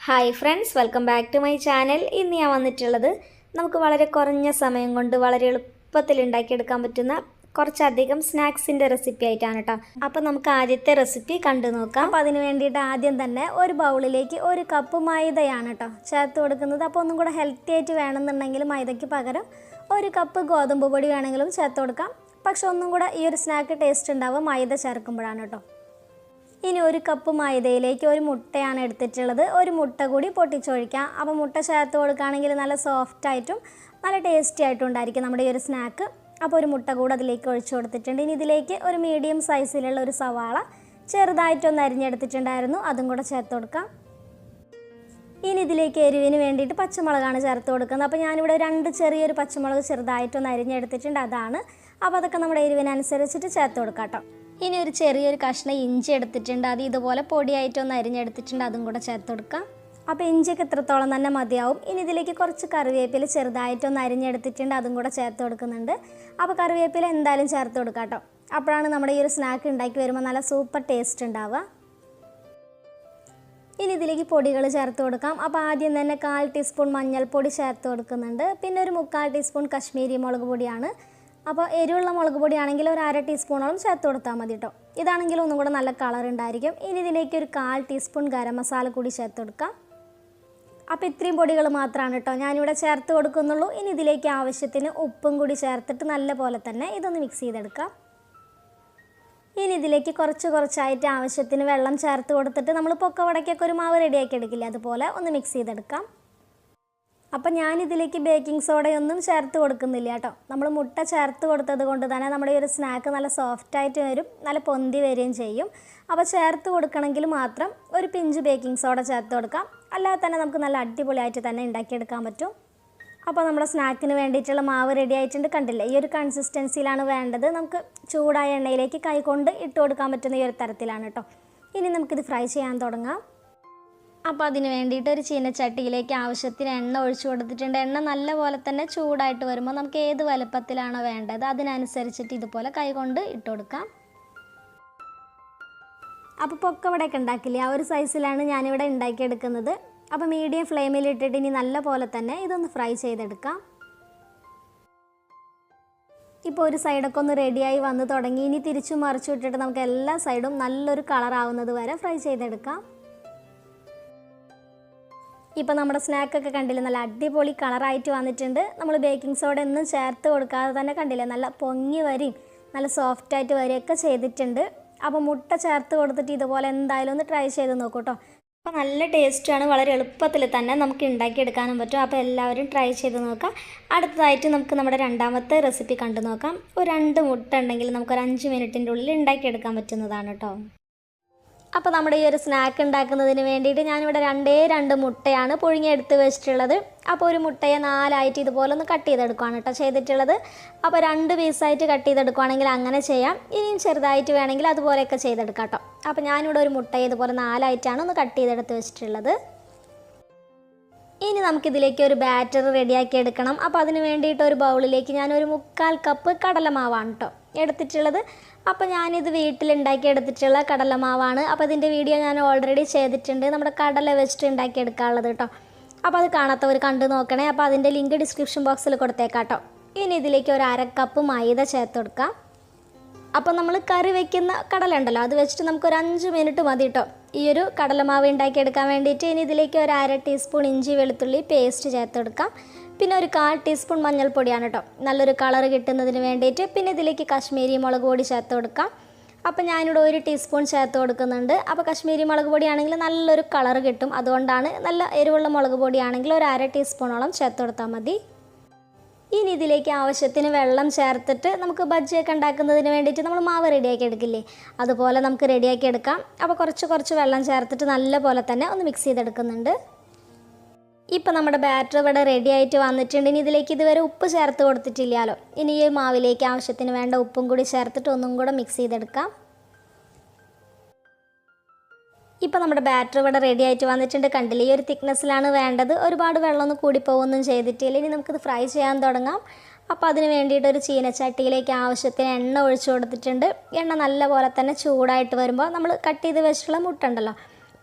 Hi friends, welcome back to my channel. ഇന്ന് ഞാൻ വന്നിട്ടുള്ളത് നമുക്ക് വളരെ കുറഞ്ഞ സമയം കൊണ്ട് വളരെ എളുപ്പത്തിൽ ഉണ്ടാക്കിയെടുക്കാൻ പറ്റുന്ന കുറച്ചധികം സ്നാക്സിൻ്റെ റെസിപ്പി ആയിട്ടാണ് കേട്ടോ. അപ്പോൾ നമുക്ക് ആദ്യത്തെ റെസിപ്പി കണ്ടു നോക്കാം. അപ്പോൾ അതിന് വേണ്ടിയിട്ട് ആദ്യം തന്നെ ഒരു ബൗളിലേക്ക് 1 കപ്പ് മൈദയാണ് കേട്ടോ ചേർത്ത് കൊടുക്കുന്നത്. അപ്പോൾ ഒന്നും കൂടെ ഹെൽത്തി ആയിട്ട് വേണമെന്നുണ്ടെങ്കിൽ മൈദയ്ക്ക് പകരം 1 കപ്പ് ഗോതമ്പ് പൊടി വേണമെങ്കിലും ചേർത്ത് കൊടുക്കാം. പക്ഷെ ഒന്നും കൂടെ ഈ ഒരു സ്നാക്ക് ടേസ്റ്റ് ഉണ്ടാവുക മൈദ ചേർക്കുമ്പോഴാണ് കേട്ടോ. ഇനി 1 കപ്പ് മൈദയിലേക്ക് 1 മുട്ടയാണ് എടുത്തിട്ടുള്ളത്. 1 മുട്ട കൂടി പൊട്ടിച്ചൊഴിക്കാം. അപ്പോൾ മുട്ട ചേർത്ത് കൊടുക്കുകയാണെങ്കിൽ നല്ല സോഫ്റ്റായിട്ടും നല്ല ടേസ്റ്റി ആയിട്ടും ഉണ്ടായിരിക്കും നമ്മുടെ ഈ ഒരു സ്നാക്ക്. അപ്പോൾ 1 മുട്ട കൂടി അതിലേക്ക് ഒഴിച്ചു കൊടുത്തിട്ടുണ്ട്. ഇനി ഇതിലേക്ക് ഒരു മീഡിയം സൈസിലുള്ള ഒരു സവാള ചെറുതായിട്ടൊന്ന് അരിഞ്ഞെടുത്തിട്ടുണ്ടായിരുന്നു, അതും കൂടെ ചേർത്ത് കൊടുക്കാം. ഇനി ഇതിലേക്ക് എരിവിന് വേണ്ടിയിട്ട് പച്ചമുളകാണ് ചേർത്ത് കൊടുക്കുന്നത്. അപ്പോൾ ഞാനിവിടെ 2 ചെറിയൊരു പച്ചമുളക് ചെറുതായിട്ടൊന്ന് അരിഞ്ഞെടുത്തിട്ടുണ്ട്, അതാണ്. അപ്പോൾ അതൊക്കെ നമ്മുടെ എരിവിനനുസരിച്ചിട്ട് ചേർത്ത് കൊടുക്കാം കേട്ടോ. ഇനി ഒരു ചെറിയൊരു കഷ്ണം ഇഞ്ചി എടുത്തിട്ടുണ്ട്, അത് ഇതുപോലെ പൊടിയായിട്ടൊന്ന് അരിഞ്ഞെടുത്തിട്ടുണ്ട്, അതും കൂടെ ചേർത്ത് കൊടുക്കാം. അപ്പോൾ ഇഞ്ചിയൊക്കെ എത്രത്തോളം തന്നെ മതിയാവും. ഇനി ഇതിലേക്ക് കുറച്ച് കറിവേപ്പില ചെറുതായിട്ടൊന്ന് അരിഞ്ഞെടുത്തിട്ടുണ്ട്, അതും കൂടെ ചേർത്ത് കൊടുക്കുന്നുണ്ട്. അപ്പോൾ കറിവേപ്പില എന്തായാലും ചേർത്ത് കൊടുക്കാം കേട്ടോ. അപ്പോഴാണ് നമ്മുടെ ഈ ഒരു സ്നാക്ക് ഉണ്ടാക്കി വരുമ്പോൾ നല്ല സൂപ്പർ ടേസ്റ്റ് ഉണ്ടാവുക. ഇനി ഇതിലേക്ക് പൊടികൾ ചേർത്ത് കൊടുക്കാം. അപ്പോൾ ആദ്യം തന്നെ 1/4 ടീസ്പൂൺ മഞ്ഞൾപ്പൊടി ചേർത്ത് കൊടുക്കുന്നുണ്ട്. പിന്നെ ഒരു 3/4 ടീസ്പൂൺ കശ്മീരി മുളക് പൊടിയാണ്. അപ്പോൾ എരിവുള്ള മുളക് പൊടിയാണെങ്കിൽ ഒരു 1/2 ടീസ്പൂണോളം ചേർത്ത് കൊടുത്താൽ മതി കേട്ടോ. ഇതാണെങ്കിൽ ഒന്നും കൂടെ നല്ല കളർ ഉണ്ടായിരിക്കും. ഇനി ഇതിലേക്ക് ഒരു 1/4 ടീസ്പൂൺ ഗരം മസാല കൂടി ചേർത്ത് കൊടുക്കാം. അപ്പോൾ ഇത്രയും പൊടികൾ മാത്രമാണ് കേട്ടോ ഞാനിവിടെ ചേർത്ത് കൊടുക്കുന്നുള്ളൂ. ഇനി ഇതിലേക്ക് ആവശ്യത്തിന് ഉപ്പും കൂടി ചേർത്തിട്ട് നല്ല പോലെ തന്നെ ഇതൊന്ന് മിക്സ് ചെയ്തെടുക്കാം. ഇനി ഇതിലേക്ക് കുറച്ചായിട്ട് ആവശ്യത്തിന് വെള്ളം ചേർത്ത് കൊടുത്തിട്ട് നമ്മൾ പൊക്കവടയ്ക്കൊക്കെ ഒരു മാവ് റെഡിയാക്കി എടുക്കില്ല, അതുപോലെ ഒന്ന് മിക്സ് ചെയ്തെടുക്കാം. അപ്പം ഞാനിതിലേക്ക് ബേക്കിംഗ് സോഡയൊന്നും ചേർത്ത് കൊടുക്കുന്നില്ല കേട്ടോ. നമ്മൾ മുട്ട ചേർത്ത് കൊടുത്തത് കൊണ്ട് തന്നെ നമ്മുടെ ഈ ഒരു സ്നാക്ക് നല്ല സോഫ്റ്റായിട്ട് വരും, നല്ല പൊന്തി വരികയും ചെയ്യും. അപ്പോൾ ചേർത്ത് കൊടുക്കണമെങ്കിൽ മാത്രം ഒരു പിഞ്ച് ബേക്കിംഗ് സോഡ ചേർത്ത് കൊടുക്കാം, അല്ലാതെ തന്നെ നമുക്ക് നല്ല അടിപൊളിയായിട്ട് തന്നെ ഉണ്ടാക്കിയെടുക്കാൻ പറ്റും. അപ്പോൾ നമ്മുടെ സ്നാക്കിന് വേണ്ടിയിട്ടുള്ള മാവ് റെഡി ആയിട്ടുണ്ട്, കണ്ടില്ലേ? ഈ ഒരു കൺസിസ്റ്റൻസിയിലാണ് വേണ്ടത്. നമുക്ക് ചൂടായ എണ്ണയിലേക്ക് കൈകൊണ്ട് ഇട്ട് കൊടുക്കാൻ പറ്റുന്ന ഈ ഒരു തരത്തിലാണ് കേട്ടോ. ഇനി നമുക്കിത് ഫ്രൈ ചെയ്യാൻ തുടങ്ങാം. അപ്പോൾ അതിന് വേണ്ടിയിട്ട് ഒരു ചീനച്ചട്ടിയിലേക്ക് ആവശ്യത്തിന് എണ്ണ ഒഴിച്ചു കൊടുത്തിട്ടുണ്ട്. എണ്ണ നല്ല പോലെ തന്നെ ചൂടായിട്ട് വരുമ്പോൾ നമുക്ക് ഏത് വലുപ്പത്തിലാണോ വേണ്ടത് അതിനനുസരിച്ചിട്ട് ഇതുപോലെ കൈകൊണ്ട് ഇട്ട് കൊടുക്കാം. അപ്പോൾ പൊക്കവടയൊക്കെ ഉണ്ടാക്കില്ലേ, ആ ഒരു സൈസിലാണ് ഞാനിവിടെ ഉണ്ടാക്കിയെടുക്കുന്നത്. അപ്പോൾ മീഡിയം ഫ്ലെയിമിൽ ഇട്ടിട്ട് ഇനി നല്ല പോലെ തന്നെ ഇതൊന്ന് ഫ്രൈ ചെയ്തെടുക്കാം. ഇപ്പോൾ ഒരു സൈഡൊക്കെ ഒന്ന് റെഡിയായി വന്ന് തുടങ്ങി. ഇനി തിരിച്ചു മറിച്ചു വിട്ടിട്ട് നമുക്ക് എല്ലാ സൈഡും നല്ലൊരു കളറാവുന്നത് വരെ ഫ്രൈ ചെയ്തെടുക്കാം. ഇപ്പോൾ നമ്മുടെ സ്നാക്കൊക്കെ കണ്ടില്ലേ, നല്ല അടിപൊളി കളറായിട്ട് വന്നിട്ടുണ്ട്. നമ്മൾ ബേക്കിംഗ് സോഡ ഒന്നും ചേർത്ത് കൊടുക്കാതെ തന്നെ കണ്ടില്ലേ നല്ല പൊങ്ങി വരികയും നല്ല സോഫ്റ്റായിട്ട് വരികയൊക്കെ ചെയ്തിട്ടുണ്ട്. അപ്പോൾ മുട്ട ചേർത്ത് കൊടുത്തിട്ട് ഇതുപോലെ എന്തായാലും ഒന്ന് ട്രൈ ചെയ്ത് നോക്കൂ കേട്ടോ. അപ്പോൾ നല്ല ടേസ്റ്റാണ്, വളരെ എളുപ്പത്തിൽ തന്നെ നമുക്ക് ഉണ്ടാക്കിയെടുക്കാനും പറ്റും. അപ്പോൾ എല്ലാവരും ട്രൈ ചെയ്ത് നോക്കാം. അടുത്തതായിട്ട് നമുക്ക് നമ്മുടെ രണ്ടാമത്തെ റെസിപ്പി കണ്ടു നോക്കാം. ഒരു 2 മുട്ട ഉണ്ടെങ്കിൽ നമുക്കൊരു 5 മിനിറ്റിൻ്റെ ഉള്ളിൽ ഉണ്ടാക്കിയെടുക്കാൻ പറ്റുന്നതാണ് കേട്ടോ. അപ്പോൾ നമ്മുടെ ഈ ഒരു സ്നാക്ക് ഉണ്ടാക്കുന്നതിന് വേണ്ടിയിട്ട് ഞാനിവിടെ 2 മുട്ടയാണ് പുഴുങ്ങിയെടുത്ത് വെച്ചിട്ടുള്ളത്. അപ്പോൾ ഒരു മുട്ടയെ 4 ആയിട്ട് ഇതുപോലെ ഒന്ന് കട്ട് ചെയ്തെടുക്കുകയാണ് കേട്ടോ ചെയ്തിട്ടുള്ളത്. അപ്പോൾ 2 പീസായിട്ട് കട്ട് ചെയ്തെടുക്കുകയാണെങ്കിൽ അങ്ങനെ ചെയ്യാം. ഇനിയും ചെറുതായിട്ട് വേണമെങ്കിൽ അതുപോലെയൊക്കെ ചെയ്തെടുക്കാം കേട്ടോ. അപ്പോൾ ഞാനിവിടെ ഒരു മുട്ടയെ ഇതുപോലെ 4 ആയിട്ടാണ് ഒന്ന് കട്ട് ചെയ്തെടുത്ത് വെച്ചിട്ടുള്ളത്. ഇനി നമുക്കിതിലേക്ക് ഒരു ബാറ്റർ റെഡിയാക്കി എടുക്കണം. അപ്പോൾ അതിന് വേണ്ടിയിട്ട് ഒരു ബൗളിലേക്ക് ഞാനൊരു 3/4 കപ്പ് കടലമാവാണ് കേട്ടോ എടുത്തിട്ടുള്ളത്. അപ്പോൾ ഞാനിത് വീട്ടിലുണ്ടാക്കി എടുത്തിട്ടുള്ള കടലമാവാണ്. അപ്പോൾ ഇതിൻ്റെ വീഡിയോ ഞാൻ ഓൾറെഡി ചെയ്തിട്ടുണ്ട്, നമ്മുടെ കടല വെച്ചിട്ട് ഉണ്ടാക്കിയെടുക്കാനുള്ളത് കേട്ടോ. അപ്പോൾ അത് കാണാത്തവർ കണ്ടു നോക്കണേ. അപ്പോൾ അതിൻ്റെ ലിങ്ക് ഡിസ്ക്രിപ്ഷൻ ബോക്സിൽ കൊടുത്തേക്കാം കേട്ടോ. ഇനി ഇതിലേക്ക് ഒരു 1/2 കപ്പ് മൈദ ചേർത്ത് കൊടുക്കാം. അപ്പോൾ നമ്മൾ കറി വയ്ക്കുന്ന കടല ഉണ്ടല്ലോ, അത് വെച്ചിട്ട് നമുക്കൊരു 5 മിനിറ്റ് മതി കേട്ടോ ഈ ഒരു കടലമാവ് ഉണ്ടാക്കിയെടുക്കാൻ വേണ്ടിയിട്ട്. ഇനി ഇതിലേക്ക് ഒരു 1/2 ടീസ്പൂൺ ഇഞ്ചി വെളുത്തുള്ളി പേസ്റ്റ് ചേർത്ത് കൊടുക്കാം. പിന്നെ ഒരു 1/4 ടീസ്പൂൺ മഞ്ഞൾപ്പൊടിയാണ് കേട്ടോ, നല്ലൊരു കളർ കിട്ടുന്നതിന് വേണ്ടിയിട്ട്. പിന്നെ ഇതിലേക്ക് കശ്മീരി മുളക് പൊടി ചേർത്ത് കൊടുക്കാം. അപ്പോൾ ഞാനിവിടെ 1 ടീസ്പൂൺ ചേർത്ത് കൊടുക്കുന്നുണ്ട്. അപ്പോൾ കശ്മീരി മുളക് പൊടിയാണെങ്കിൽ നല്ലൊരു കളർ കിട്ടും, അതുകൊണ്ടാണ്. നല്ല എരിവുള്ള മുളക് പൊടിയാണെങ്കിൽ ഒരു 1/2 ടീസ്പൂണോളം ചേർത്ത് കൊടുത്താൽ മതി. ഇനി ഇതിലേക്ക് ആവശ്യത്തിന് വെള്ളം ചേർത്തിട്ട് നമുക്ക് ബജ്ജിയൊക്കെ ഉണ്ടാക്കുന്നതിന് വേണ്ടിയിട്ട് നമ്മൾ മാവ് റെഡിയാക്കി എടുക്കില്ലേ, അതുപോലെ നമുക്ക് റെഡിയാക്കി എടുക്കാം. അപ്പോൾ കുറച്ച് വെള്ളം ചേർത്തിട്ട് നല്ല പോലെ തന്നെ ഒന്ന് മിക്സ് ചെയ്തെടുക്കുന്നുണ്ട്. ഇപ്പോൾ നമ്മുടെ ബാറ്റർ ഇവിടെ റെഡി ആയിട്ട് വന്നിട്ടുണ്ട്. ഇനി ഇതിലേക്ക് ഇതുവരെ ഉപ്പ് ചേർത്ത് കൊടുത്തിട്ടില്ലല്ലോ. ഇനി ഈ മാവിലേക്ക് ആവശ്യത്തിന് വേണ്ട ഉപ്പും കൂടി ചേർത്തിട്ട് ഒന്നും കൂടെ മിക്സ് ചെയ്തെടുക്കാം. ഇപ്പോൾ നമ്മുടെ ബാറ്റർ ഇവിടെ റെഡി ആയിട്ട് വന്നിട്ടുണ്ട്, കണ്ടില്ലേ? ഈ ഒരു തിക്നെസ്സിലാണ് വേണ്ടത്. ഒരുപാട് വെള്ളമൊന്നും കൂടിപ്പോകുമൊന്നും ചെയ്തിട്ടില്ല. ഇനി നമുക്കിത് ഫ്രൈ ചെയ്യാൻ തുടങ്ങാം. അപ്പോൾ അതിന് വേണ്ടിയിട്ട് ഒരു ചീനച്ചട്ടിയിലേക്ക് ആവശ്യത്തിന് എണ്ണ ഒഴിച്ചു കൊടുത്തിട്ടുണ്ട്. എണ്ണ നല്ല പോലെ തന്നെ ചൂടായിട്ട് വരുമ്പോൾ നമ്മൾ കട്ട് ചെയ്ത് വെച്ചിട്ടുള്ള മുട്ട ഉണ്ടല്ലോ,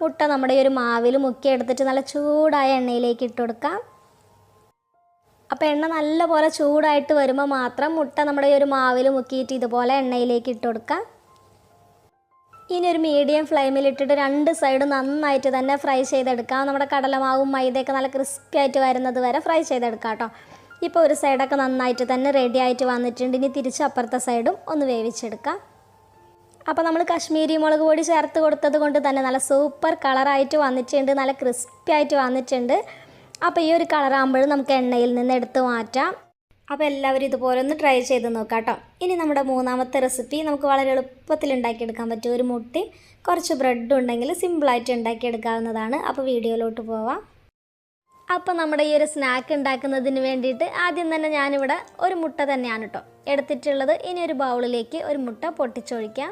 മുട്ട നമ്മുടെ ഈ ഒരു മാവിൽ മുക്കിയെടുത്തിട്ട് നല്ല ചൂടായ എണ്ണയിലേക്ക് ഇട്ട് കൊടുക്കാം. അപ്പോൾ എണ്ണ നല്ലപോലെ ചൂടായിട്ട് വരുമ്പോൾ മാത്രം മുട്ട നമ്മുടെ ഈ ഒരു മാവിൽ മുക്കിയിട്ട് ഇതുപോലെ എണ്ണയിലേക്ക് ഇട്ട് കൊടുക്കാം. ഇനി ഒരു മീഡിയം ഫ്ലെയിമിലിട്ടിട്ട് 2 സൈഡും നന്നായിട്ട് തന്നെ ഫ്രൈ ചെയ്തെടുക്കാം. നമ്മുടെ കടലമാവും മൈദയൊക്കെ നല്ല ക്രിസ്പി ആയിട്ട് വരുന്നത് വരെ ഫ്രൈ ചെയ്തെടുക്കാം കേട്ടോ. ഇപ്പോൾ ഒരു സൈഡൊക്കെ നന്നായിട്ട് തന്നെ റെഡി ആയിട്ട് വന്നിട്ടുണ്ട്. ഇനി തിരിച്ച് അപ്പുറത്തെ സൈഡും ഒന്ന് വേവിച്ചെടുക്കാം. അപ്പോൾ നമ്മൾ കശ്മീരി മുളക് പൊടി ചേർത്ത് കൊടുത്തത് കൊണ്ട് തന്നെ നല്ല സൂപ്പർ കളറായിട്ട് വന്നിട്ടുണ്ട്, നല്ല ക്രിസ്പി ആയിട്ട് വന്നിട്ടുണ്ട്. അപ്പോൾ ഈ ഒരു കളറാകുമ്പോഴും നമുക്ക് എണ്ണയിൽ നിന്ന് എടുത്ത് മാറ്റാം. അപ്പോൾ എല്ലാവരും ഇതുപോലെ ഒന്ന് ട്രൈ ചെയ്ത് നോക്കാം കേട്ടോ. ഇനി നമ്മുടെ മൂന്നാമത്തെ റെസിപ്പി നമുക്ക് വളരെ എളുപ്പത്തിൽ ഉണ്ടാക്കിയെടുക്കാൻ പറ്റും. ഒരു മുട്ടയും കുറച്ച് ബ്രെഡും ഉണ്ടെങ്കിൽ സിമ്പിളായിട്ട് ഉണ്ടാക്കിയെടുക്കാവുന്നതാണ്. അപ്പോൾ വീഡിയോയിലോട്ട് പോവാം. അപ്പോൾ നമ്മുടെ ഈ ഒരു സ്നാക്ക് ഉണ്ടാക്കുന്നതിന് വേണ്ടിയിട്ട് ആദ്യം തന്നെ ഞാനിവിടെ ഒരു മുട്ട തന്നെയാണ് കേട്ടോ എടുത്തിട്ടുള്ളത്. ഇനി ഒരു ബൗളിലേക്ക് ഒരു മുട്ട പൊട്ടിച്ചൊഴിക്കാം.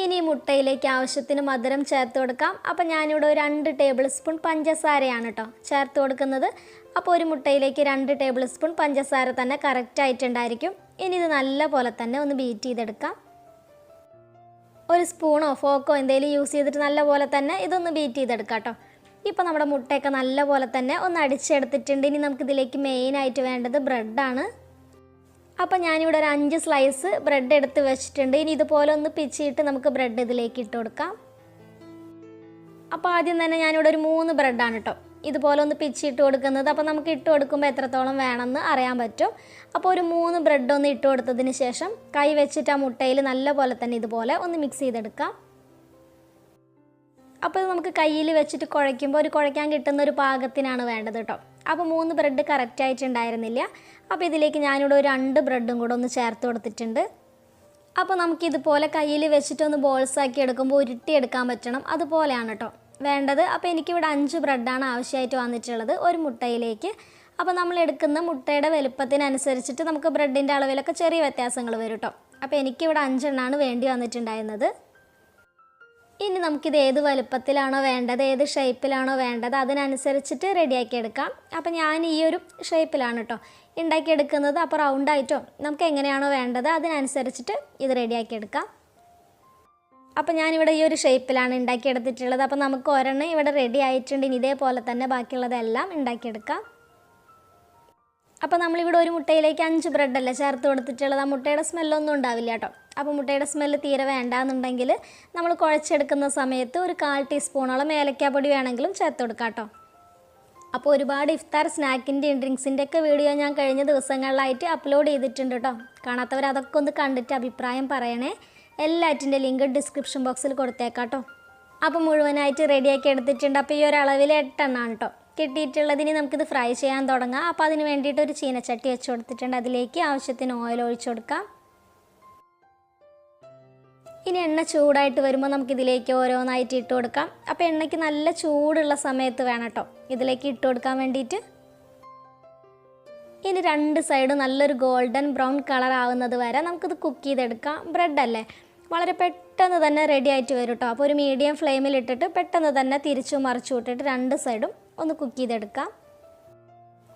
ഇനി മുട്ടയിലേക്ക് ആവശ്യത്തിന് മധുരം ചേർത്ത് കൊടുക്കാം. അപ്പോൾ ഞാനിവിടെ ഒരു 2 ടേബിൾ സ്പൂൺ പഞ്ചസാരയാണ് കേട്ടോ ചേർത്ത് കൊടുക്കുന്നത്. അപ്പോൾ ഒരു മുട്ടയിലേക്ക് 2 ടേബിൾ സ്പൂൺ പഞ്ചസാര തന്നെ കറക്റ്റായിട്ടുണ്ടായിരിക്കും. ഇനി ഇത് നല്ല പോലെ തന്നെ ഒന്ന് ബീറ്റ് ചെയ്തെടുക്കാം. ഒരു സ്പൂണോ ഫോക്കോ എന്തെങ്കിലും യൂസ് ചെയ്തിട്ട് നല്ല പോലെ തന്നെ ഇതൊന്ന് ബീറ്റ് ചെയ്തെടുക്കാം കേട്ടോ. ഇപ്പോൾ നമ്മുടെ മുട്ടയൊക്കെ നല്ല പോലെ തന്നെ ഒന്ന് അടിച്ചെടുത്തിട്ടുണ്ട്. ഇനി നമുക്കിതിലേക്ക് മെയിനായിട്ട് വേണ്ടത് ബ്രെഡാണ്. അപ്പോൾ ഞാനിവിടെ ഒരു 5 സ്ലൈസ് ബ്രെഡ് എടുത്ത് വെച്ചിട്ടുണ്ട്. ഇനി ഇതുപോലെ ഒന്ന് പിച്ചിയിട്ട് നമുക്ക് ബ്രെഡ് ഇതിലേക്ക് ഇട്ട് കൊടുക്കാം. അപ്പോൾ ആദ്യം തന്നെ ഞാനിവിടെ ഒരു 3 ബ്രെഡാണ് കേട്ടോ ഇതുപോലെ ഒന്ന് പിച്ചിട്ട് കൊടുക്കുന്നത്. അപ്പോൾ നമുക്ക് ഇട്ട് കൊടുക്കുമ്പോൾ എത്രത്തോളം വേണമെന്ന് അറിയാൻ പറ്റും. അപ്പോൾ ഒരു 3 ബ്രെഡ് ഒന്ന് ഇട്ട് കൊടുത്തതിന് ശേഷം കൈ വെച്ചിട്ട് ആ മുട്ടയിൽ നല്ല പോലെ തന്നെ ഇതുപോലെ ഒന്ന് മിക്സ് ചെയ്തെടുക്കാം. അപ്പോൾ ഇത് നമുക്ക് കയ്യിൽ വെച്ചിട്ട് കുഴയ്ക്കുമ്പോൾ ഒരു കുഴയ്ക്കാൻ കിട്ടുന്ന ഒരു പാകത്തിനാണ് വേണ്ടത് കേട്ടോ. അപ്പോൾ 3 ബ്രെഡ് കറക്റ്റായിട്ടുണ്ടായിരുന്നില്ല. അപ്പോൾ ഇതിലേക്ക് ഞാനിവിടെ ഒരു 2 ബ്രെഡും കൂടെ ഒന്ന് ചേർത്ത് കൊടുത്തിട്ടുണ്ട്. അപ്പോൾ നമുക്കിതുപോലെ കയ്യിൽ വെച്ചിട്ടൊന്ന് ബോൾസാക്കി എടുക്കുമ്പോൾ ഉരുട്ടിയെടുക്കാൻ പറ്റണം, അതുപോലെയാണ് കേട്ടോ വേണ്ടത്. അപ്പോൾ എനിക്കിവിടെ 5 ബ്രെഡാണ് ആവശ്യമായിട്ട് വന്നിട്ടുള്ളത് ഒരു മുട്ടയിലേക്ക്. അപ്പോൾ നമ്മൾ എടുക്കുന്ന മുട്ടയുടെ വലുപ്പത്തിനനുസരിച്ചിട്ട് നമുക്ക് ബ്രെഡിൻ്റെ അളവിലൊക്കെ ചെറിയ വ്യത്യാസങ്ങൾ വരും കേട്ടോ. അപ്പോൾ എനിക്കിവിടെ 5 എണ്ണമാണ് വേണ്ടി വന്നിട്ടുണ്ടായിരുന്നത്. ഇനി നമുക്കിത് ഏത് വലുപ്പത്തിലാണോ വേണ്ടത്, ഏത് ഷേപ്പിലാണോ വേണ്ടത് അതിനനുസരിച്ചിട്ട് റെഡിയാക്കി എടുക്കാം. അപ്പോൾ ഞാൻ ഈ ഒരു ഷേപ്പിലാണ് കേട്ടോ ഉണ്ടാക്കിയെടുക്കുന്നത്. അപ്പോൾ റൗണ്ടായിട്ടോ നമുക്ക് എങ്ങനെയാണോ വേണ്ടത് അതിനനുസരിച്ചിട്ട് ഇത് റെഡിയാക്കി എടുക്കാം. അപ്പോൾ ഞാനിവിടെ ഈ ഒരു ഷേപ്പിലാണ് ഉണ്ടാക്കിയെടുത്തിട്ടുള്ളത്. അപ്പോൾ നമുക്ക് ഒരെണ്ണം ഇവിടെ റെഡി ആയിട്ടുണ്ട്. ഇനി ഇതേപോലെ തന്നെ ബാക്കിയുള്ളതെല്ലാം ഉണ്ടാക്കിയെടുക്കാം. അപ്പോൾ നമ്മളിവിടെ ഒരു മുട്ടയിലേക്ക് 5 ബ്രെഡല്ലേ ചേർത്ത് കൊടുത്തിട്ടുള്ളത്. ആ മുട്ടയുടെ സ്മെല്ലൊന്നും ഉണ്ടാവില്ല കേട്ടോ. അപ്പോൾ മുട്ടയുടെ സ്മെല്ല് തീരെ വേണ്ടാന്നുണ്ടെങ്കിൽ നമ്മൾ കുഴച്ചെടുക്കുന്ന സമയത്ത് ഒരു 1/4 ടീസ്പൂണോളം ഏലക്കാപ്പൊടി വേണമെങ്കിലും ചേർത്ത് കൊടുക്കാം കേട്ടോ. അപ്പോൾ ഒരുപാട് ഇഫ്താർ സ്നാക്കിൻ്റെയും ഡ്രിങ്ക്സിൻ്റെ ഒക്കെ വീഡിയോ ഞാൻ കഴിഞ്ഞ ദിവസങ്ങളിലായിട്ട് അപ്ലോഡ് ചെയ്തിട്ടുണ്ട് കേട്ടോ. കാണാത്തവർ അതൊക്കെ ഒന്ന് കണ്ടിട്ട് അഭിപ്രായം പറയണേ. എല്ലാറ്റിൻ്റെ ലിങ്ക് ഡിസ്ക്രിപ്ഷൻ ബോക്സിൽ കൊടുത്തേക്കാം കേട്ടോ. അപ്പോൾ മുഴുവനായിട്ട് റെഡിയാക്കി എടുത്തിട്ടുണ്ട്. അപ്പോൾ ഈ ഒരു അളവിൽ 8 എണ്ണമാണ് കേട്ടോ കിട്ടിയിട്ടുള്ളതിന് നമുക്കിത് ഫ്രൈ ചെയ്യാൻ തുടങ്ങാം. അപ്പോൾ അതിന് വേണ്ടിയിട്ട് ഒരു ചീനച്ചട്ടി വെച്ച് കൊടുത്തിട്ടുണ്ട്. അതിലേക്ക് ആവശ്യത്തിന് ഓയിൽ ഒഴിച്ചു കൊടുക്കാം. ഇനി എണ്ണ ചൂടായിട്ട് വരുമ്പോൾ നമുക്കിതിലേക്ക് ഓരോന്നായിട്ട് ഇട്ട് കൊടുക്കാം. അപ്പോൾ എണ്ണയ്ക്ക് നല്ല ചൂടുള്ള സമയത്ത് വേണം കേട്ടോ ഇതിലേക്ക് ഇട്ട് കൊടുക്കാൻ വേണ്ടിയിട്ട്. ഇനി 2 സൈഡ് നല്ലൊരു ഗോൾഡൻ ബ്രൗൺ കളർ ആവുന്നത് വരെ നമുക്കിത് കുക്ക് ചെയ്തെടുക്കാം. ബ്രെഡല്ലേ വളരെ പെട്ടെന്ന് തന്നെ റെഡി ആയിട്ട് വരും കേട്ടോ. അപ്പോൾ ഒരു മീഡിയം ഫ്ലെയിമിലിട്ടിട്ട് പെട്ടെന്ന് തന്നെ തിരിച്ചു മറിച്ചു വിട്ടിട്ട് 2 സൈഡും ഒന്ന് കുക്ക് ചെയ്തെടുക്കാം.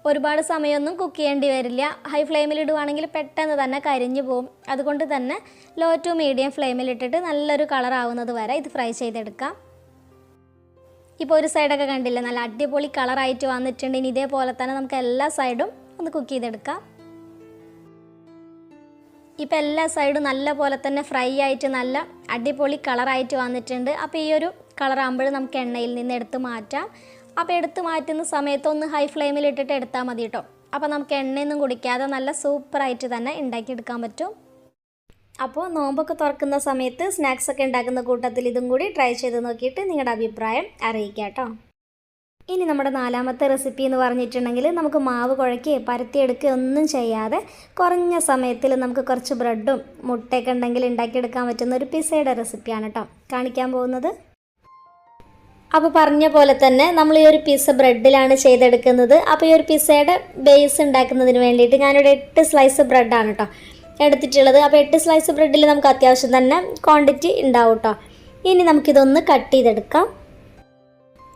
ഒരുപാട് സമയമൊന്നും കുക്ക് ചെയ്യേണ്ടി വരില്ല. ഹൈ ഫ്ലെയിമിലിടുവാണെങ്കിൽ പെട്ടെന്ന് തന്നെ കരിഞ്ഞു പോകും. അതുകൊണ്ട് തന്നെ ലോ ടു മീഡിയം ഫ്ലെയിമിലിട്ടിട്ട് നല്ലൊരു കളർ ആവുന്നത് വരെ ഇത് ഫ്രൈ ചെയ്തെടുക്കാം. ഇപ്പോൾ ഒരു സൈഡൊക്കെ കണ്ടില്ലേ നല്ല അടിപൊളി കളറായിട്ട് വന്നിട്ടുണ്ട്. ഇനി ഇതേപോലെ തന്നെ നമുക്ക് എല്ലാ സൈഡും ഒന്ന് കുക്ക് ചെയ്തെടുക്കാം. ഇപ്പോൾ എല്ലാ സൈഡും നല്ല പോലെ തന്നെ ഫ്രൈ ആയിട്ട് നല്ല അടിപൊളി കളറായിട്ട് വന്നിട്ടുണ്ട്. അപ്പോൾ ഈ ഒരു കളറാകുമ്പോൾ നമുക്ക് എണ്ണയിൽ നിന്ന് എടുത്ത് മാറ്റാം. അപ്പോൾ എടുത്ത് മാറ്റുന്ന സമയത്ത് ഒന്ന് ഹൈ ഫ്ലെയിമിലിട്ടിട്ട് എടുത്താൽ മതി കേട്ടോ. അപ്പോൾ നമുക്ക് എണ്ണയൊന്നും കുടിക്കാതെ നല്ല സൂപ്പറായിട്ട് തന്നെ ഉണ്ടാക്കിയെടുക്കാൻ പറ്റും. അപ്പോൾ നോമ്പൊക്കെ തുറക്കുന്ന സമയത്ത് സ്നാക്സൊക്കെ ഉണ്ടാക്കുന്ന കൂട്ടത്തിൽ ഇതും കൂടി ട്രൈ ചെയ്ത് നോക്കിയിട്ട് നിങ്ങളുടെ അഭിപ്രായം അറിയിക്കാം കേട്ടോ. ഇനി നമ്മുടെ 4ാമത്തെ റെസിപ്പി എന്ന് പറഞ്ഞിട്ടുണ്ടെങ്കിൽ നമുക്ക് മാവ് കുഴയ്ക്കുകയോ പരത്തിയെടുക്കുകയോ ഒന്നും ചെയ്യാതെ കുറഞ്ഞ സമയത്തിൽ നമുക്ക് കുറച്ച് ബ്രെഡും മുട്ടയൊക്കെ ഉണ്ടെങ്കിൽ ഉണ്ടാക്കിയെടുക്കാൻ പറ്റുന്ന ഒരു പിസയുടെ റെസിപ്പിയാണ് കേട്ടോ കാണിക്കാൻ പോകുന്നത്. അപ്പോൾ പറഞ്ഞ പോലെ തന്നെ നമ്മൾ ഈ ഒരു പിസ്സ ബ്രെഡിലാണ് ചെയ്തെടുക്കുന്നത്. അപ്പോൾ ഈ ഒരു പിസ്സയുടെ ബേസ് ഉണ്ടാക്കുന്നതിന് വേണ്ടിയിട്ട് ഞാനിവിടെ 8 സ്ലൈസ് ബ്രെഡാണ് കേട്ടോ എടുത്തിട്ടുള്ളത്. അപ്പോൾ 8 സ്ലൈസ് ബ്രെഡിൽ നമുക്ക് അത്യാവശ്യം തന്നെ ക്വാണ്ടിറ്റി ഉണ്ടാവും കേട്ടോ. ഇനി നമുക്കിതൊന്ന് കട്ട് ചെയ്തെടുക്കാം.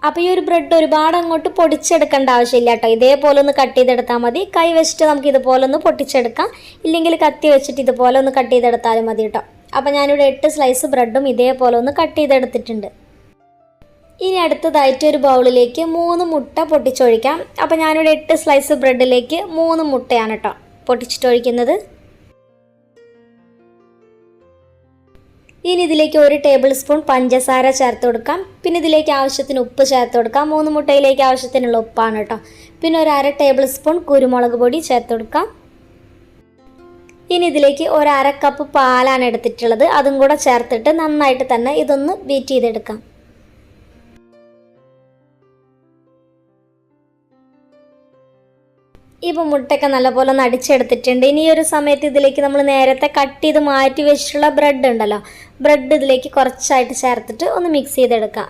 അപ്പോൾ ഈ ഒരു ബ്രെഡ് ഒരുപാട് അങ്ങോട്ട് പൊടിച്ചെടുക്കേണ്ട ആവശ്യമില്ല കേട്ടോ. ഇതേപോലെ ഒന്ന് കട്ട് ചെയ്തെടുത്താൽ മതി. കൈ വെച്ചിട്ട് നമുക്ക് ഇതുപോലെ ഒന്ന് പൊട്ടിച്ചെടുക്കാം. ഇല്ലെങ്കിൽ കത്തി വെച്ചിട്ട് ഇതുപോലെ ഒന്ന് കട്ട് ചെയ്തെടുത്താലും മതി കേട്ടോ. അപ്പോൾ ഞാനിവിടെ 8 സ്ലൈസ് ബ്രെഡും ഇതേപോലെ ഒന്ന് കട്ട് ചെയ്തെടുത്തിട്ടുണ്ട്. ഇനി അടുത്തതായിട്ട് ഒരു ബൗളിലേക്ക് 3 മുട്ട പൊട്ടിച്ചൊഴിക്കാം. അപ്പോൾ ഞാനിവിടെ 8 സ്ലൈസ് ബ്രെഡിലേക്ക് 3 മുട്ടയാണ് കേട്ടോ പൊട്ടിച്ചിട്ടൊഴിക്കുന്നത്. ഇനി ഇതിലേക്ക് 1 ടേബിൾ സ്പൂൺ പഞ്ചസാര ചേർത്ത് കൊടുക്കാം. പിന്നെ ഇതിലേക്ക് ആവശ്യത്തിന് ഉപ്പ് ചേർത്ത് കൊടുക്കാം. 3 മുട്ടയിലേക്ക് ആവശ്യത്തിനുള്ള ഉപ്പാണ് കേട്ടോ. പിന്നെ ഒരു 1/2 ടേബിൾ സ്പൂൺ കുരുമുളക് പൊടി ചേർത്ത് കൊടുക്കാം. ഇനി ഇതിലേക്ക് ഒരു 1/2 കപ്പ് പാലാണ് എടുത്തിട്ടുള്ളത്. അതും കൂടെ ചേർത്തിട്ട് നന്നായിട്ട് തന്നെ ഇതൊന്ന് ബീറ്റ് ചെയ്തെടുക്കാം. ഇപ്പോൾ മുട്ടയൊക്കെ നല്ലപോലെ ഒന്ന് അടിച്ചെടുത്തിട്ടുണ്ട്. ഇനി ഒരു സമയത്ത് ഇതിലേക്ക് നമ്മൾ നേരത്തെ കട്ട് ചെയ്ത് മാറ്റി വെച്ചിട്ടുള്ള ബ്രെഡ് ഉണ്ടല്ലോ, ബ്രെഡ് ഇതിലേക്ക് കുറച്ചായിട്ട് ചേർത്തിട്ട് ഒന്ന് മിക്സ് ചെയ്തെടുക്കാം.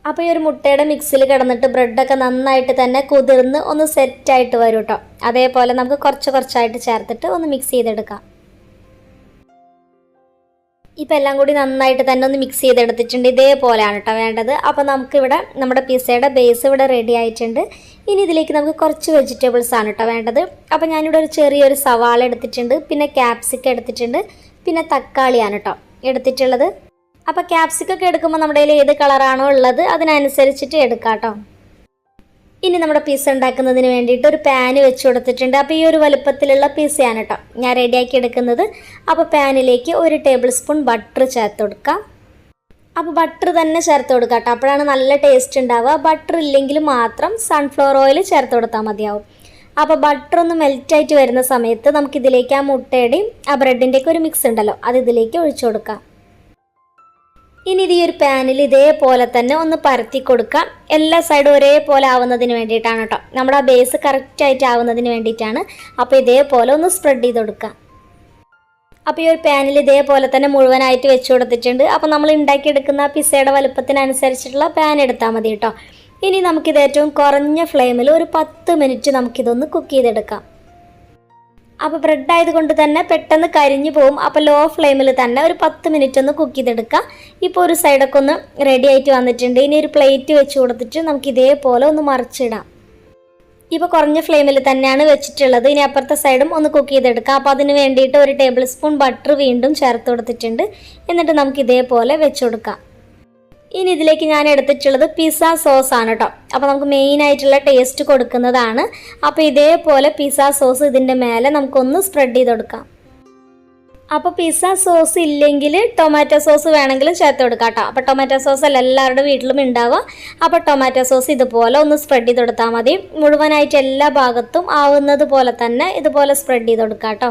അപ്പോൾ ഈ ഒരു മുട്ടയുടെ മിക്സിൽ കിടന്നിട്ട് ബ്രെഡൊക്കെ നന്നായിട്ട് തന്നെ കുതിർന്ന് ഒന്ന് സെറ്റായിട്ട് വരും കേട്ടോ. അതേപോലെ നമുക്ക് കുറച്ചായിട്ട് ചേർത്തിട്ട് ഒന്ന് മിക്സ് ചെയ്തെടുക്കാം. ഇപ്പോൾ എല്ലാം കൂടി നന്നായിട്ട് തന്നെ ഒന്ന് മിക്സ് ചെയ്തെടുത്തിട്ടുണ്ട്. ഇതേപോലെയാണ് കേട്ടോ വേണ്ടത്. അപ്പോൾ നമുക്കിവിടെ നമ്മുടെ പിസ്സയുടെ ബേസ് ഇവിടെ റെഡി ആയിട്ടുണ്ട്. ഇനി ഇതിലേക്ക് നമുക്ക് കുറച്ച് വെജിറ്റബിൾസ് ആണ് കേട്ടോ വേണ്ടത്. അപ്പോൾ ഞാനിവിടെ ഒരു ചെറിയൊരു സവാള എടുത്തിട്ടുണ്ട്, പിന്നെ ക്യാപ്സിക്കം എടുത്തിട്ടുണ്ട്, പിന്നെ തക്കാളിയാണ് കേട്ടോ എടുത്തിട്ടുള്ളത്. അപ്പോൾ ക്യാപ്സിക്കൊക്കെ എടുക്കുമ്പോൾ നമ്മുടെ കയ്യിൽ ഏത് കളറാണോ ഉള്ളത് അതിനനുസരിച്ചിട്ട് എടുക്കാം കേട്ടോ. ഇനി നമ്മുടെ പിസ്സ ഉണ്ടാക്കുന്നതിന് വേണ്ടിയിട്ട് ഒരു പാന് വെച്ച് കൊടുത്തിട്ടുണ്ട്. അപ്പോൾ ഈ ഒരു വലുപ്പത്തിലുള്ള പിസ്സയാണ് കേട്ടോ ഞാൻ റെഡിയാക്കി എടുക്കുന്നത്. അപ്പോൾ പാനിലേക്ക് 1 ടേബിൾ സ്പൂൺ ബട്ടർ ചേർത്ത് കൊടുക്കാം. അപ്പോൾ ബട്ടർ തന്നെ ചേർത്ത് കൊടുക്കാം കേട്ടോ, അപ്പോഴാണ് നല്ല ടേസ്റ്റ് ഉണ്ടാവുക. ബട്ടർ ഇല്ലെങ്കിൽ മാത്രം സൺഫ്ലവർ ഓയിൽ ചേർത്ത് കൊടുത്താൽ മതിയാവും. അപ്പോൾ ബട്ടർ ഒന്ന് മെൽറ്റായിട്ട് വരുന്ന സമയത്ത് നമുക്കിതിലേക്ക് ആ മുട്ടയുടെയും ആ ബ്രെഡിൻ്റെയൊക്കെ ഒരു മിക്സ് ഉണ്ടല്ലോ അത് ഇതിലേക്ക് ഒഴിച്ചു കൊടുക്കാം. ഇനി ഇത് ഈ ഒരു പാനിൽ ഇതേപോലെ തന്നെ ഒന്ന് പരത്തി കൊടുക്കാം. എല്ലാ സൈഡും ഒരേപോലെ ആവുന്നതിന് വേണ്ടിയിട്ടാണ് കേട്ടോ, നമ്മുടെ ആ ബേസ് കറക്റ്റായിട്ട് ആവുന്നതിന് വേണ്ടിയിട്ടാണ്. അപ്പോൾ ഇതേപോലെ ഒന്ന് സ്പ്രെഡ് ചെയ്ത് കൊടുക്കാം. അപ്പോൾ ഈ ഒരു പാനിൽ ഇതേപോലെ തന്നെ മുഴുവനായിട്ട് വെച്ച് കൊടുത്തിട്ടുണ്ട്. അപ്പോൾ നമ്മൾ ഉണ്ടാക്കിയെടുക്കുന്ന പിസ്സയുടെ വലുപ്പത്തിനനുസരിച്ചിട്ടുള്ള പാൻ എടുത്താൽ മതി കേട്ടോ. ഇനി നമുക്കിത് ഏറ്റവും കുറഞ്ഞ ഫ്ലെയിമിൽ ഒരു 10 മിനിറ്റ് നമുക്കിതൊന്ന് കുക്ക് ചെയ്തെടുക്കാം. അപ്പോൾ ബ്രെഡ് ആയതുകൊണ്ട് തന്നെ പെട്ടെന്ന് കരിഞ്ഞു പോകും. അപ്പോൾ ലോ ഫ്ലെയിമിൽ തന്നെ ഒരു 10 മിനിറ്റ് ഒന്ന് കുക്ക് ചെയ്തെടുക്കുക. ഇപ്പോൾ ഒരു സൈഡൊക്കെ ഒന്ന് റെഡി ആയിട്ട് വന്നിട്ടുണ്ട്. ഇനി ഒരു പ്ലേറ്റ് വെച്ച് കൊടുത്തിട്ട് നമുക്ക് ഇതേപോലെ ഒന്ന് മറിച്ചിടാം. ഇപ്പോൾ കുറഞ്ഞ ഫ്ലെയിമിൽ തന്നെയാണ് വെച്ചിട്ടുള്ളത്. ഇനി അപ്പുറത്തെ സൈഡും ഒന്ന് കുക്ക് ചെയ്തെടുക്കാം. അപ്പോൾ അതിന് വേണ്ടിയിട്ട് 1 ടേബിൾ സ്പൂൺ ബട്ടർ വീണ്ടും ചേർത്ത് കൊടുത്തിട്ടുണ്ട്. എന്നിട്ട് നമുക്ക് ഇതേപോലെ വെച്ച് കൊടുക്കാം. ഇനി ഇതിലേക്ക് ഞാൻ എടുത്തിട്ടുള്ളത് പിസ്സ സോസ് ആണ് കേട്ടോ. അപ്പോൾ നമുക്ക് മെയിനായിട്ടുള്ള ടേസ്റ്റ് കൊടുക്കുന്നതാണ്. അപ്പോൾ ഇതേപോലെ പിസ്സ സോസ് ഇതിൻ്റെ മേലെ നമുക്കൊന്ന് സ്പ്രെഡ് ചെയ്ത് കൊടുക്കാം. അപ്പോൾ പിസ്സ സോസ് ഇല്ലെങ്കിൽ ടൊമാറ്റോ സോസ് വേണമെങ്കിലും ചേർത്ത് കൊടുക്കാം കേട്ടോ. അപ്പോൾ ടൊമാറ്റോ സോസ് അല്ല എല്ലാവരുടെ വീട്ടിലും ഉണ്ടാവുക. അപ്പോൾ ടൊമാറ്റോ സോസ് ഇതുപോലെ ഒന്ന് സ്പ്രെഡ് ചെയ്ത് കൊടുത്താൽ മതി. മുഴുവനായിട്ട് എല്ലാ ഭാഗത്തും ആവുന്നത് പോലെ തന്നെ ഇതുപോലെ സ്പ്രെഡ് ചെയ്ത് കൊടുക്കാം കേട്ടോ.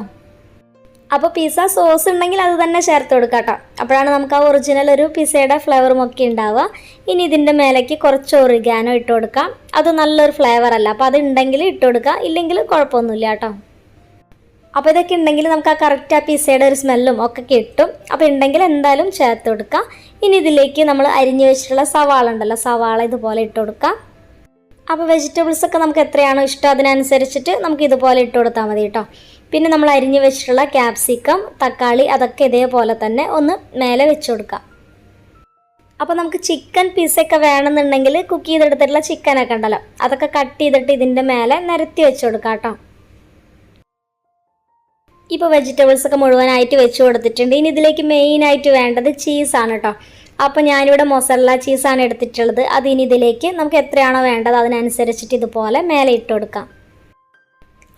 അപ്പോൾ പിസ്സ സോസ് ഉണ്ടെങ്കിൽ അത് തന്നെ ചേർത്ത് കൊടുക്കാം കേട്ടോ. അപ്പോഴാണ് നമുക്ക് ആ ഒറിജിനൽ ഒരു പിസ്സയുടെ ഫ്ലേവറും ഒക്കെ ഉണ്ടാവുക. ഇനി ഇതിൻ്റെ മേലേക്ക് കുറച്ച് ഒറിഗാനോ ഇട്ട് കൊടുക്കാം. അത് നല്ലൊരു ഫ്ലേവർ അല്ല, അപ്പോൾ അത് ഉണ്ടെങ്കിൽ ഇട്ട് കൊടുക്കുക, ഇല്ലെങ്കിൽ കുഴപ്പമൊന്നുമില്ല കേട്ടോ. അപ്പോൾ ഇതൊക്കെ ഉണ്ടെങ്കിൽ നമുക്ക് ആ കറക്റ്റ് ആ പിസ്സയുടെ ഒരു സ്മെല്ലും ഒക്കെ കിട്ടും. അപ്പോൾ ഉണ്ടെങ്കിൽ എന്തായാലും ചേർത്ത് കൊടുക്കുക. ഇനി ഇതിലേക്ക് നമ്മൾ അരിഞ്ഞു വെച്ചിട്ടുള്ള സവാള ഉണ്ടല്ലോ, സവാള ഇതുപോലെ ഇട്ട് കൊടുക്കാം. അപ്പോൾ വെജിറ്റബിൾസൊക്കെ നമുക്ക് എത്രയാണോ ഇഷ്ടം അതിനനുസരിച്ചിട്ട് നമുക്ക് ഇതുപോലെ ഇട്ട് കൊടുത്താൽ മതി കേട്ടോ. പിന്നെ നമ്മൾ അരിഞ്ഞു വെച്ചിട്ടുള്ള ക്യാപ്സിക്കം, തക്കാളി അതൊക്കെ ഇതേപോലെ തന്നെ ഒന്ന് മേലെ വെച്ച് കൊടുക്കാം. അപ്പോൾ നമുക്ക് ചിക്കൻ പീസൊക്കെ വേണമെന്നുണ്ടെങ്കിൽ കുക്ക് ചെയ്തെടുത്തിട്ടുള്ള ചിക്കനൊക്കെ ഉണ്ടല്ലോ അതൊക്കെ കട്ട് ചെയ്തിട്ട് ഇതിൻ്റെ മേലെ നിരത്തി വെച്ച് കൊടുക്കാം കേട്ടോ. ഇപ്പോൾ വെജിറ്റബിൾസൊക്കെ മുഴുവനായിട്ട് വെച്ച് കൊടുത്തിട്ടുണ്ട്. ഇനി ഇതിലേക്ക് മെയിനായിട്ട് വേണ്ടത് ചീസാണ് കേട്ടോ. അപ്പോൾ ഞാനിവിടെ മൊസറല്ല ചീസാണ് എടുത്തിട്ടുള്ളത്. അത് ഇനി ഇതിലേക്ക് നമുക്ക് എത്രയാണോ വേണ്ടത് അതിനനുസരിച്ചിട്ട് ഇതുപോലെ മേലെ ഇട്ട് കൊടുക്കാം.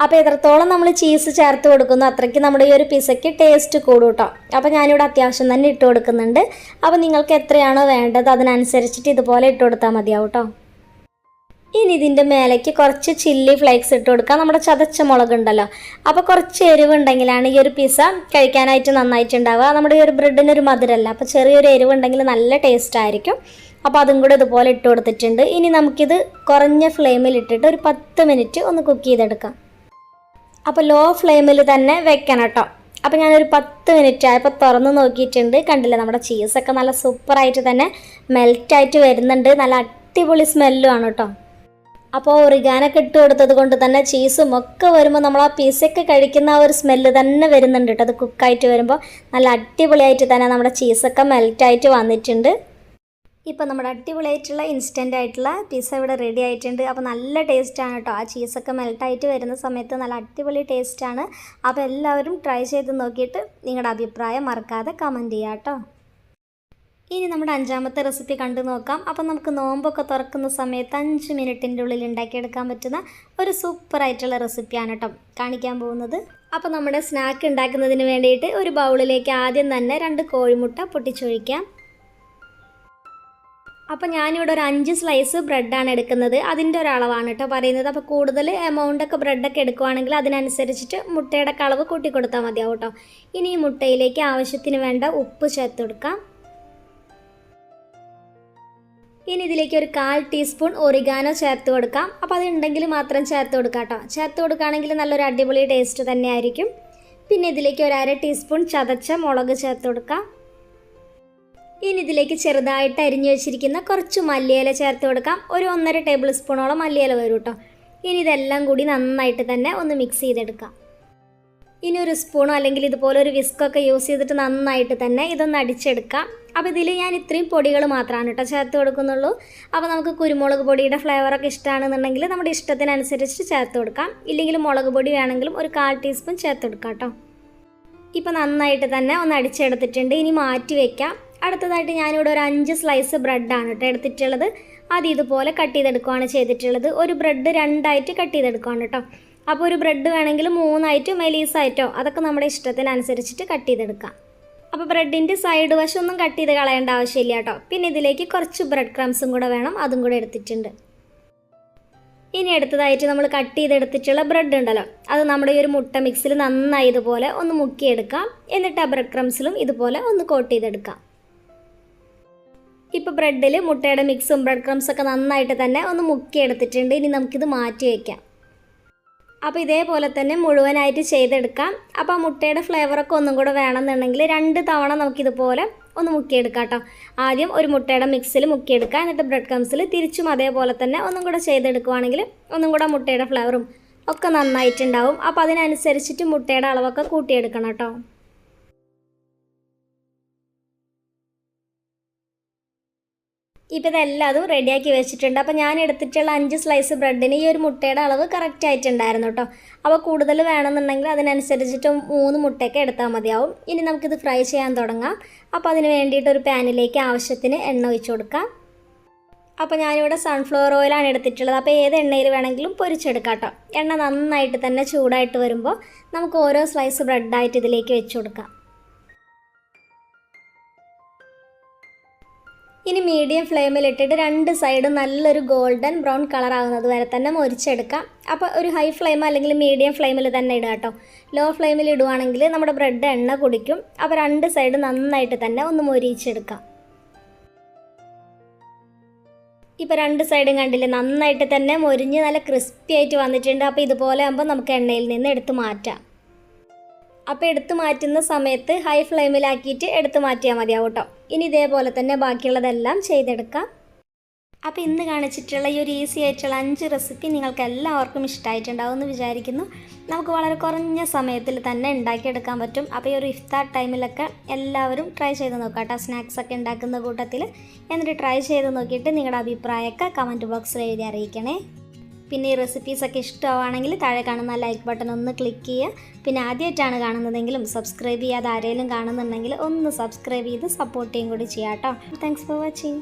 അപ്പോൾ എത്രത്തോളം നമ്മൾ ചീസ് ചേർത്ത് കൊടുക്കുന്നു അത്രയ്ക്ക് നമ്മുടെ ഈ ഒരു പിസ്സയ്ക്ക് ടേസ്റ്റ് കൂടും കേട്ടോ. അപ്പോൾ ഞാനിവിടെ അത്യാവശ്യം തന്നെ ഇട്ട് കൊടുക്കുന്നുണ്ട്. അപ്പോൾ നിങ്ങൾക്ക് എത്രയാണോ വേണ്ടത് അതിനനുസരിച്ചിട്ട് ഇതുപോലെ ഇട്ട് കൊടുത്താൽ മതിയാവും കേട്ടോ. ഇനി ഇതിൻ്റെ മേലേക്ക് കുറച്ച് ചില്ലി ഫ്ലേക്സ് ഇട്ട് കൊടുക്കാം. നമ്മുടെ ചതച്ച മുളക് ഉണ്ടല്ലോ, അപ്പോൾ കുറച്ച് എരിവുണ്ടെങ്കിലാണ് ഈ ഒരു പിസ്സ കഴിക്കാനായിട്ട് നന്നായിട്ടുണ്ടാവുക. നമ്മുടെ ഈ ഒരു ബ്രെഡിനൊരു മധുരമല്ല, അപ്പോൾ ചെറിയൊരു എരിവുണ്ടെങ്കിൽ നല്ല ടേസ്റ്റ് ആയിരിക്കും. അപ്പോൾ അതും കൂടെ ഇതുപോലെ ഇട്ട് കൊടുത്തിട്ടുണ്ട്. ഇനി നമുക്കിത് കുറഞ്ഞ ഫ്ലെയിമിൽ ഇട്ടിട്ട് ഒരു 10 മിനിറ്റ് ഒന്ന് കുക്ക് ചെയ്തെടുക്കാം. അപ്പോൾ ലോ ഫ്ലെയിമിൽ തന്നെ വെക്കണം കേട്ടോ. അപ്പോൾ ഞാനൊരു 10 മിനിറ്റ് ആയപ്പോൾ തുറന്ന് നോക്കിയിട്ടുണ്ട്. കണ്ടില്ലേ, നമ്മുടെ ചീസൊക്കെ നല്ല സൂപ്പറായിട്ട് തന്നെ മെൽറ്റായിട്ട് വരുന്നുണ്ട്. നല്ല അടിപൊളി സ്മെല്ലുമാണ് കേട്ടോ. അപ്പോൾ ഒറിഗാനൊക്കെ ഇട്ട് കൊടുത്തത് കൊണ്ട് തന്നെ ചീസും ഒക്കെ വരുമ്പോൾ നമ്മൾ ആ പിസ്സയൊക്കെ കഴിക്കുന്ന ആ ഒരു സ്മെല്ല് തന്നെ വരുന്നുണ്ട് കേട്ടോ. അത് കുക്കായിട്ട് വരുമ്പോൾ നല്ല അടിപൊളിയായിട്ട് തന്നെ നമ്മുടെ ചീസൊക്കെ മെൽറ്റായിട്ട് വന്നിട്ടുണ്ട്. ഇപ്പോൾ നമ്മുടെ അടിപൊളിയായിട്ടുള്ള ഇൻസ്റ്റൻ്റ് ആയിട്ടുള്ള പിസ്സ ഇവിടെ റെഡി ആയിട്ടുണ്ട്. അപ്പോൾ നല്ല ടേസ്റ്റാണ് കേട്ടോ. ആ ചീസൊക്കെ മെൽട്ടായിട്ട് വരുന്ന സമയത്ത് നല്ല അടിപൊളി ടേസ്റ്റാണ്. അപ്പോൾ എല്ലാവരും ട്രൈ ചെയ്ത് നോക്കിയിട്ട് നിങ്ങളുടെ അഭിപ്രായം മറക്കാതെ കമൻറ്റ് ചെയ്യാം കേട്ടോ. ഇനി നമ്മുടെ അഞ്ചാമത്തെ റെസിപ്പി കണ്ടു നോക്കാം. അപ്പം നമുക്ക് നോമ്പൊക്കെ തുറക്കുന്ന സമയത്ത് 5 മിനിറ്റിൻ്റെ ഉള്ളിൽ ഉണ്ടാക്കിയെടുക്കാൻ പറ്റുന്ന ഒരു സൂപ്പറായിട്ടുള്ള റെസിപ്പിയാണ് കേട്ടോ കാണിക്കാൻ പോകുന്നത്. അപ്പോൾ നമ്മുടെ സ്നാക്ക് ഉണ്ടാക്കുന്നതിന് വേണ്ടിയിട്ട് ഒരു ബൗളിലേക്ക് ആദ്യം തന്നെ 2 കോഴിമുട്ട പൊട്ടിച്ചൊഴിക്കാം. അപ്പോൾ ഞാനിവിടെ ഒരു 5 സ്ലൈസ് ബ്രെഡാണ് എടുക്കുന്നത്. അതിൻ്റെ ഒരളവാണ് കേട്ടോ പറയുന്നത്. അപ്പോൾ കൂടുതൽ എമൗണ്ടൊക്കെ ബ്രെഡൊക്കെ എടുക്കുവാണെങ്കിൽ അതിനനുസരിച്ചിട്ട് മുട്ടയുടെ അളവ് കൂട്ടി കൊടുത്താൽ മതിയാവും കേട്ടോ. ഇനി ഈ മുട്ടയിലേക്ക് ആവശ്യത്തിന് വേണ്ട ഉപ്പ് ചേർത്ത് കൊടുക്കാം. ഇനി ഇതിലേക്ക് ഒരു 1/4 ടീസ്പൂൺ ഒറിഗാനോ ചേർത്ത് കൊടുക്കാം. അപ്പോൾ അതുണ്ടെങ്കിൽ മാത്രം ചേർത്ത് കൊടുക്കാം കേട്ടോ. ചേർത്ത് കൊടുക്കുകയാണെങ്കിൽ നല്ലൊരു അടിപൊളി ടേസ്റ്റ് തന്നെയായിരിക്കും. പിന്നെ ഇതിലേക്ക് ഒരു 1/2 ടീസ്പൂൺ ചതച്ച മുളക് ചേർത്ത് കൊടുക്കാം. ഇനി ഇതിലേക്ക് ചെറുതായിട്ട് അരിഞ്ഞു വെച്ചിരിക്കുന്ന കുറച്ച് മല്ലിയില ചേർത്ത് കൊടുക്കാം. ഒരു 1.5 ടേബിൾ സ്പൂണോളം മല്ലിയില വരും കേട്ടോ. ഇനി ഇതെല്ലാം കൂടി നന്നായിട്ട് തന്നെ ഒന്ന് മിക്സ് ചെയ്തെടുക്കാം. ഇനി ഒരു സ്പൂണോ അല്ലെങ്കിൽ ഇതുപോലെ ഒരു വിസ്കൊക്കെ യൂസ് ചെയ്തിട്ട് നന്നായിട്ട് തന്നെ ഇതൊന്ന് അടിച്ചെടുക്കാം. അപ്പോൾ ഇതിൽ ഞാൻ ഇത്രയും പൊടികൾ മാത്രമാണ് കേട്ടോ ചേർത്ത് കൊടുക്കുന്നുള്ളൂ. അപ്പോൾ നമുക്ക് കുരുമുളക് പൊടിയുടെ ഫ്ലേവറൊക്കെ ഇഷ്ടമാണെന്നുണ്ടെങ്കിൽ നമ്മുടെ ഇഷ്ടത്തിനനുസരിച്ച് ചേർത്ത് കൊടുക്കാം. ഇല്ലെങ്കിൽ മുളക് പൊടി വേണമെങ്കിലും ഒരു 1/4 ടീസ്പൂൺ ചേർത്ത് കൊടുക്കാം കേട്ടോ. ഇപ്പോൾ നന്നായിട്ട് തന്നെ ഒന്ന് അടിച്ചെടുത്തിട്ടുണ്ട്. ഇനി മാറ്റി വയ്ക്കാം. അടുത്തതായിട്ട് ഞാനിവിടെ ഒരു 5 സ്ലൈസ് ബ്രെഡാണ് കേട്ടോ എടുത്തിട്ടുള്ളത്. അത് ഇതുപോലെ കട്ട് ചെയ്തെടുക്കുകയാണ് ചെയ്തിട്ടുള്ളത്. ഒരു ബ്രെഡ് 2ആയിട്ട് കട്ട് ചെയ്തെടുക്കുകയാണ് കേട്ടോ. അപ്പോൾ ഒരു ബ്രെഡ് വേണമെങ്കിൽ 3ആയിട്ടോ മെലീസായിട്ടോ അതൊക്കെ നമ്മുടെ ഇഷ്ടത്തിനനുസരിച്ചിട്ട് കട്ട് ചെയ്തെടുക്കാം. അപ്പോൾ ബ്രെഡിൻ്റെ സൈഡ് വശമൊന്നും കട്ട് ചെയ്ത് കളയേണ്ട ആവശ്യമില്ല കേട്ടോ. പിന്നെ ഇതിലേക്ക് കുറച്ച് ബ്രെഡ് ക്രംസും കൂടെ വേണം, അതും കൂടെ എടുത്തിട്ടുണ്ട്. ഇനി അടുത്തതായിട്ട് നമ്മൾ കട്ട് ചെയ്തെടുത്തിട്ടുള്ള ബ്രെഡ് ഉണ്ടല്ലോ, അത് നമ്മുടെ ഈ ഒരു മുട്ട മിക്സിൽ നന്നായി ഇതുപോലെ ഒന്ന് മുക്കിയെടുക്കാം. എന്നിട്ട് ആ ബ്രെഡ് ക്രംസിലും ഇതുപോലെ ഒന്ന് കോട്ട് ചെയ്തെടുക്കാം. ഇപ്പോൾ ബ്രെഡിൽ മുട്ടയുടെ മിക്സും ബ്രെഡ് ക്രംസൊക്കെ നന്നായിട്ട് തന്നെ ഒന്ന് മുക്കിയെടുത്തിട്ടുണ്ട്. ഇനി നമുക്കിത് മാറ്റി വയ്ക്കാം. അപ്പോൾ ഇതേപോലെ തന്നെ മുഴുവനായിട്ട് ചെയ്തെടുക്കാം. അപ്പോൾ ആ മുട്ടയുടെ ഫ്ലേവറൊക്കെ ഒന്നും കൂടെ വേണമെന്നുണ്ടെങ്കിൽ 2 തവണ നമുക്കിതുപോലെ ഒന്ന് മുക്കിയെടുക്കാം കേട്ടോ. ആദ്യം ഒരു മുട്ടയുടെ മിക്സിൽ മുക്കിയെടുക്കുക, എന്നിട്ട് ബ്രെഡ് ക്രംസിൽ തിരിച്ചും അതേപോലെ തന്നെ ഒന്നും കൂടെ ചെയ്തെടുക്കുവാണെങ്കിൽ ഒന്നും കൂടെ മുട്ടയുടെ ഫ്ലേവറും ഒക്കെ നന്നായിട്ടുണ്ടാവും. അപ്പോൾ അതിനനുസരിച്ചിട്ട് മുട്ടയുടെ അളവൊക്കെ കൂട്ടിയെടുക്കണം കേട്ടോ. ഇപ്പോൾ ഇതെല്ലാതും റെഡിയാക്കി വെച്ചിട്ടുണ്ട്. അപ്പോൾ ഞാൻ എടുത്തിട്ടുള്ള 5 സ്ലൈസ് ബ്രെഡിന് ഈ ഒരു മുട്ടയുടെ അളവ് കറക്റ്റ് ആയിട്ടുണ്ടായിരുന്നു കേട്ടോ. അപ്പോൾ കൂടുതൽ വേണമെന്നുണ്ടെങ്കിൽ അതിനനുസരിച്ചിട്ട് 3 മുട്ടയൊക്കെ എടുത്താൽ മതിയാവും. ഇനി നമുക്കിത് ഫ്രൈ ചെയ്യാൻ തുടങ്ങാം. അപ്പോൾ അതിന് വേണ്ടിയിട്ട് ഒരു പാനിലേക്ക് ആവശ്യത്തിന് എണ്ണ ഒഴിച്ച് കൊടുക്കാം. അപ്പോൾ ഞാനിവിടെ സൺഫ്ലവർ ഓയിലാണ് എടുത്തിട്ടുള്ളത്. അപ്പോൾ ഏത് എണ്ണയിൽ വേണമെങ്കിലും പൊരിച്ചെടുക്കാം കേട്ടോ. എണ്ണ നന്നായിട്ട് തന്നെ ചൂടായിട്ട് വരുമ്പോൾ നമുക്ക് ഓരോ സ്ലൈസ് ബ്രെഡായിട്ട് ഇതിലേക്ക് വെച്ച് കൊടുക്കാം. ഇനി മീഡിയം ഫ്ലെയിമിലിട്ടിട്ട് 2 സൈഡും നല്ലൊരു ഗോൾഡൻ ബ്രൗൺ കളർ ആകുന്നത് വരെ തന്നെ മൊരിച്ചെടുക്കാം. അപ്പോൾ ഒരു ഹൈ ഫ്ലെയിം അല്ലെങ്കിൽ മീഡിയം ഫ്ലെയിമിൽ തന്നെ ഇടുക കേട്ടോ. ലോ ഫ്ലെയിമിൽ ഇടുവാണെങ്കിൽ നമ്മുടെ ബ്രെഡ് എണ്ണ കുടിക്കും. അപ്പോൾ 2 സൈഡ് നന്നായിട്ട് തന്നെ ഒന്ന് മൊരിച്ചെടുക്കാം. ഇപ്പോൾ 2 സൈഡും കണ്ടില്ലേ, നന്നായിട്ട് തന്നെ മൊരിഞ്ഞ് നല്ല ക്രിസ്പി ആയിട്ട് വന്നിട്ടുണ്ട്. അപ്പോൾ ഇതുപോലെ ആകുമ്പോൾ നമുക്ക് എണ്ണയിൽ നിന്ന് എടുത്ത് മാറ്റാം. അപ്പോൾ എടുത്ത് മാറ്റുന്ന സമയത്ത് ഹൈ ഫ്ലെയിമിലാക്കിയിട്ട് എടുത്ത് മാറ്റിയാൽ മതിയാവും കേട്ടോ. ഇനി ഇതേപോലെ തന്നെ ബാക്കിയുള്ളതെല്ലാം ചെയ്തെടുക്കാം. അപ്പോൾ ഇന്ന് കാണിച്ചിട്ടുള്ള ഈ ഒരു ഈസി ആയിട്ടുള്ള 5 റെസിപ്പി നിങ്ങൾക്ക് എല്ലാവർക്കും ഇഷ്ടമായിട്ടുണ്ടാവും എന്ന് വിചാരിക്കുന്നു. നമുക്ക് വളരെ കുറഞ്ഞ സമയത്തിൽ തന്നെ ഉണ്ടാക്കിയെടുക്കാൻ പറ്റും. അപ്പോൾ ഈ ഒരു ഇഫ്താർ ടൈമിലൊക്കെ എല്ലാവരും ട്രൈ ചെയ്ത് നോക്കാം കേട്ടോ, സ്നാക്സൊക്കെ ഉണ്ടാക്കുന്ന കൂട്ടത്തിൽ. എന്നിട്ട് ട്രൈ ചെയ്ത് നോക്കിയിട്ട് നിങ്ങളുടെ അഭിപ്രായമൊക്കെ കമൻറ്റ് ബോക്സിൽ എഴുതി അറിയിക്കണേ. പിന്നെ ഈ റെസിപ്പീസൊക്കെ ഇഷ്ടമാണെങ്കിൽ താഴെ കാണുന്ന ലൈക്ക് ബട്ടൺ ഒന്ന് ക്ലിക്ക് ചെയ്യുക. പിന്നെ ആദ്യമായിട്ടാണ് കാണുന്നതെങ്കിലും സബ്സ്ക്രൈബ് ചെയ്യാതെ ആരെങ്കിലും കാണുന്നുണ്ടെങ്കിൽ ഒന്ന് സബ്സ്ക്രൈബ് ചെയ്ത് സപ്പോർട്ട് ചെയ്യും കൂടി ചെയ്യാം കേട്ടോ. Thanks for watching.